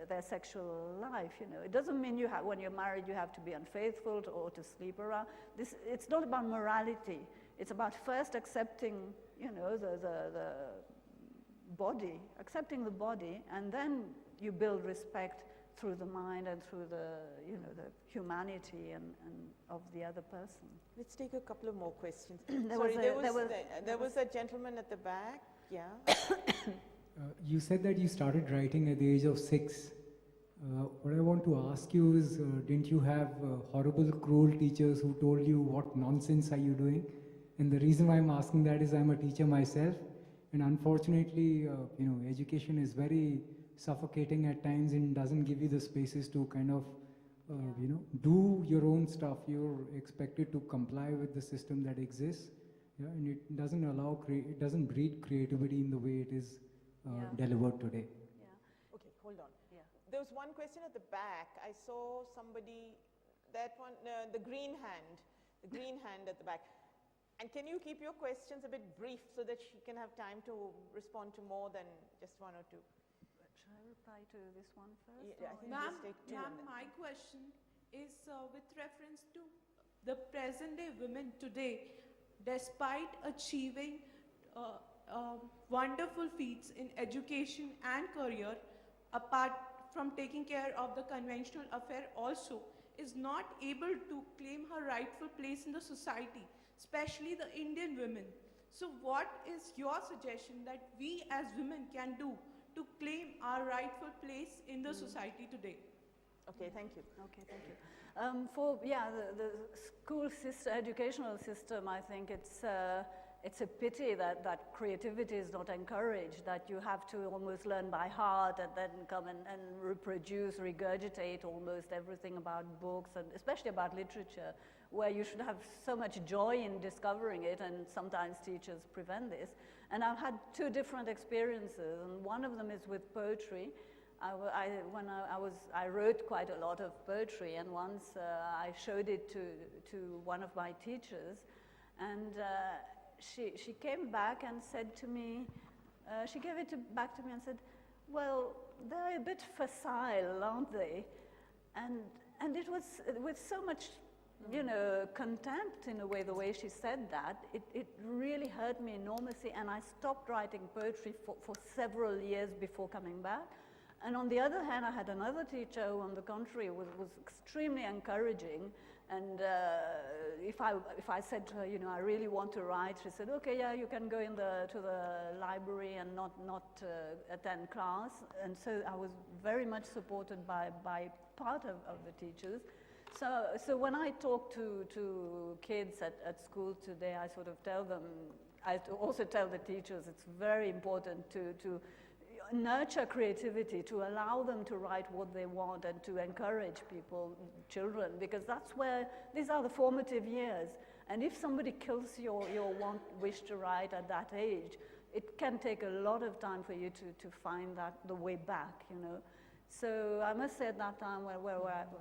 their sexual life, you know. It doesn't mean when you're married you have to be unfaithful or to sleep around. It's not about morality. It's about first accepting, you know, the body, accepting the body, and then you build respect through the mind and through the, you know, the humanity and of the other person. Let's take a couple of more questions. There Sorry, was there was a gentleman at the back. Yeah. You said that you started writing at the age of 6. What I want to ask you is, didn't you have horrible, cruel teachers who told you what nonsense are you doing? And the reason why I'm asking that is I'm a teacher myself, and unfortunately, you know, education is very suffocating at times and doesn't give you the spaces to kind of, you know, do your own stuff. You're expected to comply with the system that exists, yeah, and it doesn't allow, it doesn't breed creativity in the way it is delivered today. Yeah. Okay, hold on. Yeah. There was one question at the back. I saw somebody, that one, the green hand at the back. And can you keep your questions a bit brief so that she can have time to respond to more than just one or two? Shall I reply to this one first? Yeah, I think Ma'am, just take two. and then- my question is with reference to the present day women today, despite achieving wonderful feats in education and career, apart from taking care of the conventional affair also, is not able to claim her rightful place in the society, especially the Indian women. So what is your suggestion that we as women can do to claim our rightful place in the society today? Okay, thank you. Okay, thank you. The school system, educational system, I think it's a pity that creativity is not encouraged, that you have to almost learn by heart and then come and reproduce, regurgitate almost everything about books, and especially about literature, where you should have so much joy in discovering it, and sometimes teachers prevent this. And I've had two different experiences, and one of them is with poetry. I wrote quite a lot of poetry, and once I showed it to one of my teachers, and she came back and said to me, she gave it back to me and said, well, they're a bit facile, aren't they? And it was with so much, you know, contempt in a way, the way she said that, it really hurt me enormously, and I stopped writing poetry for several years before coming back. And on the other hand, I had another teacher who, on the contrary, was extremely encouraging. And if I said to her, you know, I really want to write, she said, okay, yeah, you can go to the library and not attend class. And so I was very much supported by part of the teachers. So when I talk to kids at school today, I sort of tell them, I also tell the teachers, it's very important to nurture creativity, to allow them to write what they want, and to encourage children, because that's where, these are the formative years. And if somebody kills your wish to write at that age, it can take a lot of time for you to find the way back, you know. So I must say at that time where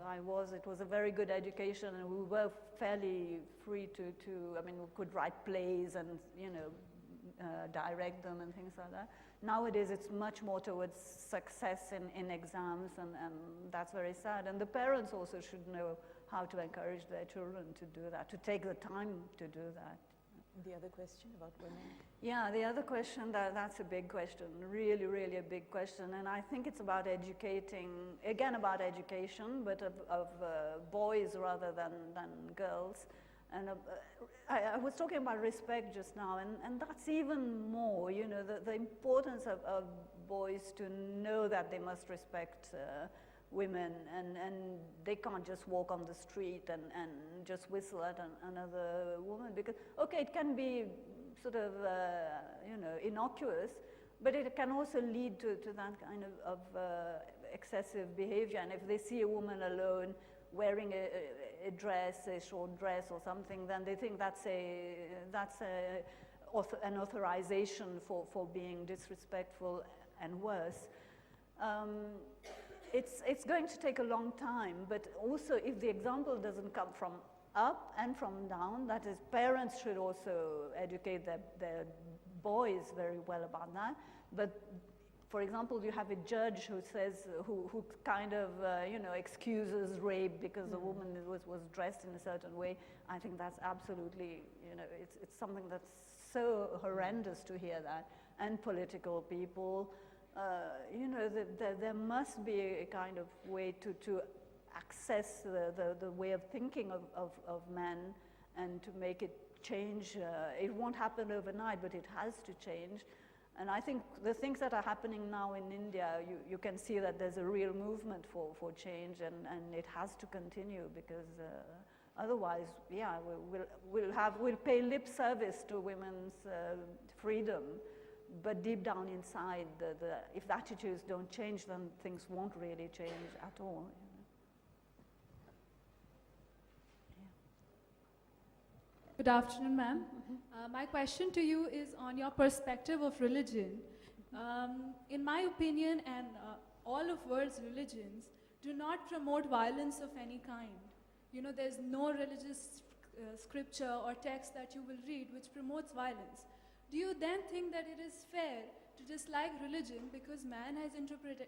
I was, it was a very good education, and we were fairly free I mean, we could write plays and, you know, direct them and things like that. Nowadays, it's much more towards success in exams, and that's very sad. And the parents also should know how to encourage their children to do that, to take the time to do that. The other question about women? Yeah, the other question, that's a big question, really, really a big question. And I think it's about educating, again about education, but of boys rather than girls. And I was talking about respect just now, and that's even more, you know, the importance of boys to know that they must respect women, and they can't just walk on the street and just whistle at another woman, because, okay, it can be sort of, you know, innocuous, but it can also lead to that kind of excessive behavior. And if they see a woman alone wearing a dress, a short dress or something, then they think that's an authorization for being disrespectful and worse. It's going to take a long time, but also if the example doesn't come from up and from down, that is, parents should also educate their boys very well about that. But for example, you have a judge who says, who kind of, excuses rape because the woman was dressed in a certain way. I think that's absolutely, it's something that's so horrendous to hear that. And political people, there must be a kind of way to access the way of thinking of men and to make it change. It won't happen overnight, but it has to change. And I think the things that are happening now in India, you can see that there's a real movement for change, and it has to continue, because otherwise, yeah, we'll pay lip service to women's freedom, but deep down inside, if the attitudes don't change, then things won't really change at all. Good afternoon, ma'am. My question to you is on your perspective of religion. In my opinion, and all of world's religions do not promote violence of any kind. There's no religious scripture or text that you will read which promotes violence. Do you then think that it is fair to dislike religion because man has interpreted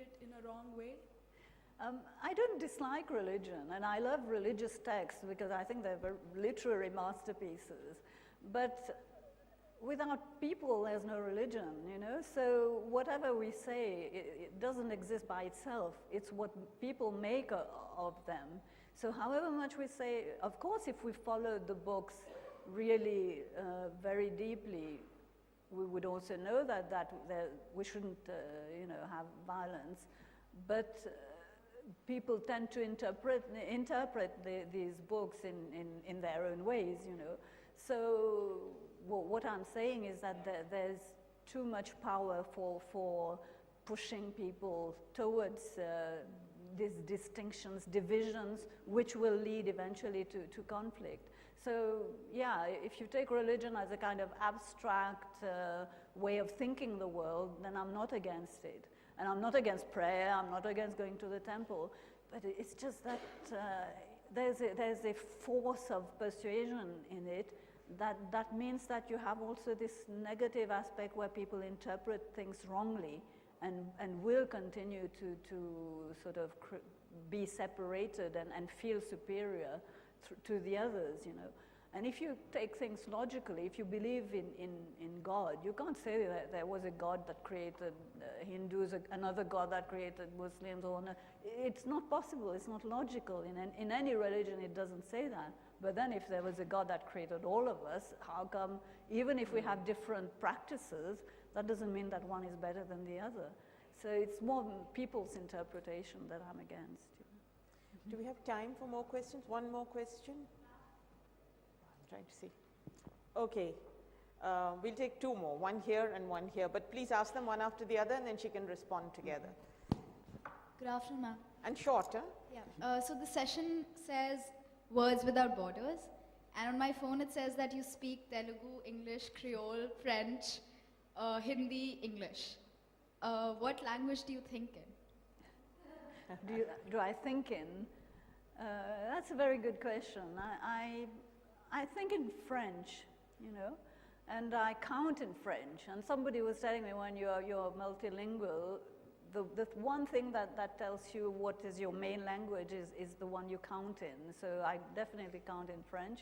it in a wrong way? I don't dislike religion, and I love religious texts because I think they're literary masterpieces. But without people, there's no religion, So whatever we say, it doesn't exist by itself. It's what people make of them. So however much we say, of course, if we followed the books really very deeply, we would also know that we shouldn't, have violence. But people tend to interpret these books in their own ways, So what I'm saying is that there's too much power for pushing people towards these distinctions, divisions, which will lead eventually to conflict. So yeah, if you take religion as a kind of abstract way of thinking the world, then I'm not against it. And I'm not against prayer, I'm not against going to the temple, but it's just that there's a force of persuasion in it that means that you have also this negative aspect where people interpret things wrongly and will continue to sort of be separated and feel superior to the others, And if you take things logically, if you believe in God, you can't say that there was a God that created Hindus, another God that created Muslims, it's not possible, it's not logical. In any religion it doesn't say that. But then if there was a God that created all of us, how come, even if we have different practices, that doesn't mean that one is better than the other. So it's more people's interpretation that I'm against. Do we have time for more questions? One more question? I'm trying to see. Okay, we'll take two more, one here and one here, but please ask them one after the other and then she can respond together. Good afternoon, ma'am. And shorter. Yeah. So the session says words without borders, and on my phone it says that you speak Telugu, English, Creole, French, Hindi, English. What language do you think in? Do I think in? That's a very good question. I think in French, and I count in French. And somebody was telling me when you're multilingual, the one thing that tells you what is your main language is the one you count in. So I definitely count in French.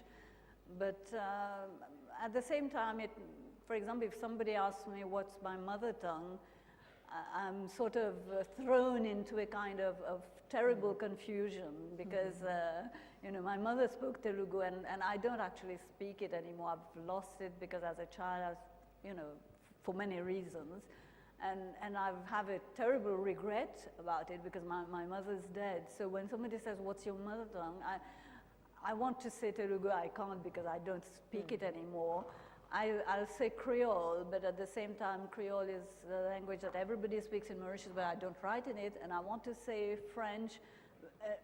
But at the same time, for example, if somebody asks me what's my mother tongue, I'm sort of thrown into a kind of terrible confusion because, my mother spoke Telugu and I don't actually speak it anymore. I've lost it because as a child, for many reasons. And I have a terrible regret about it because my mother's dead. So when somebody says, what's your mother tongue? I want to say Telugu, I can't because I don't speak it anymore. I'll say Creole, but at the same time, Creole is the language that everybody speaks in Mauritius, but I don't write in it. And I want to say French,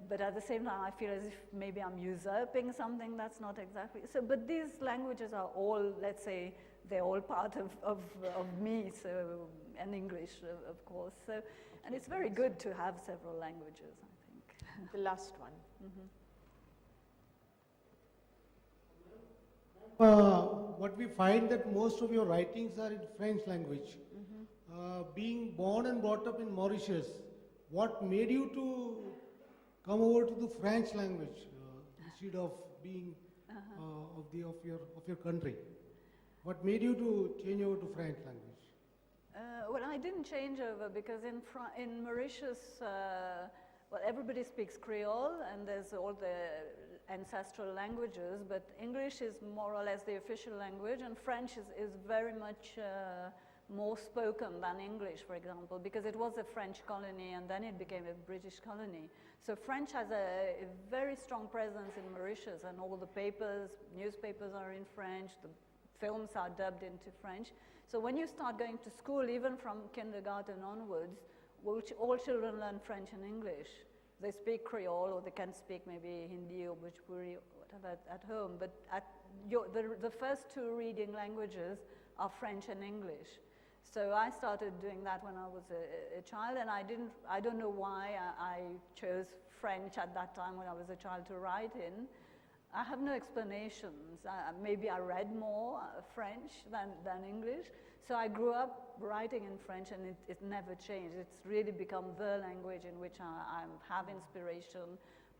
but at the same time, I feel as if maybe I'm usurping something that's not exactly. So, but these languages are all, let's say, they're all part of me, so, and English, of course. So, and it's very good to have several languages, I think. The last one. Mm-hmm. What we find that most of your writings are in French language. Mm-hmm. being born and brought up in Mauritius, what made you to come over to the French language instead of being of your country? What made you to change over to French language? Well, I didn't change over because in Mauritius, well, everybody speaks Creole and there's all the ancestral languages, but English is more or less the official language, and French is very much more spoken than English, for example, because it was a French colony and then it became a British colony. So French has a very strong presence in Mauritius, and all the papers, newspapers are in French, the films are dubbed into French. So when you start going to school, even from kindergarten onwards, all children learn French and English. They speak Creole, or they can speak maybe Hindi or Bhojpuri or whatever at home, but the first two reading languages are French and English. So I started doing that when I was a child, and I don't know why I chose French at that time when I was a child to write in. I have no explanations. Maybe I read more French than English. So I grew up writing in French, and it never changed. It's really become the language in which I have inspiration.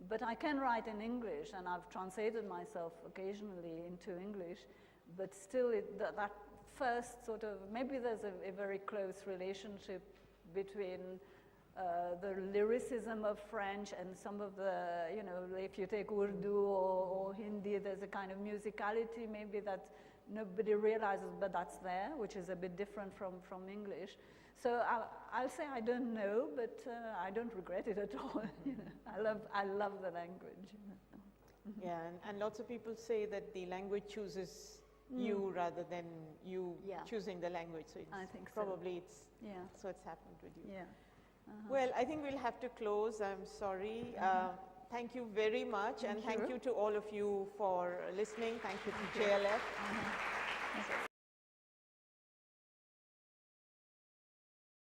But I can write in English, and I've translated myself occasionally into English, but still that first sort of, maybe there's a very close relationship between the lyricism of French and some of the, you know, if you take Urdu or Hindi, there's a kind of musicality maybe that nobody realizes, but that's there, which is a bit different from English. So I'll say I don't know, but I don't regret it at all. You know, I love the language. You know. Yeah, and lots of people say that the language chooses you rather than you choosing the language. So I think probably so. So it's happened with you. Yeah. Well, I think we'll have to close. I'm sorry. Thank you very much, and thank you to all of you for listening. Thank you to JLF.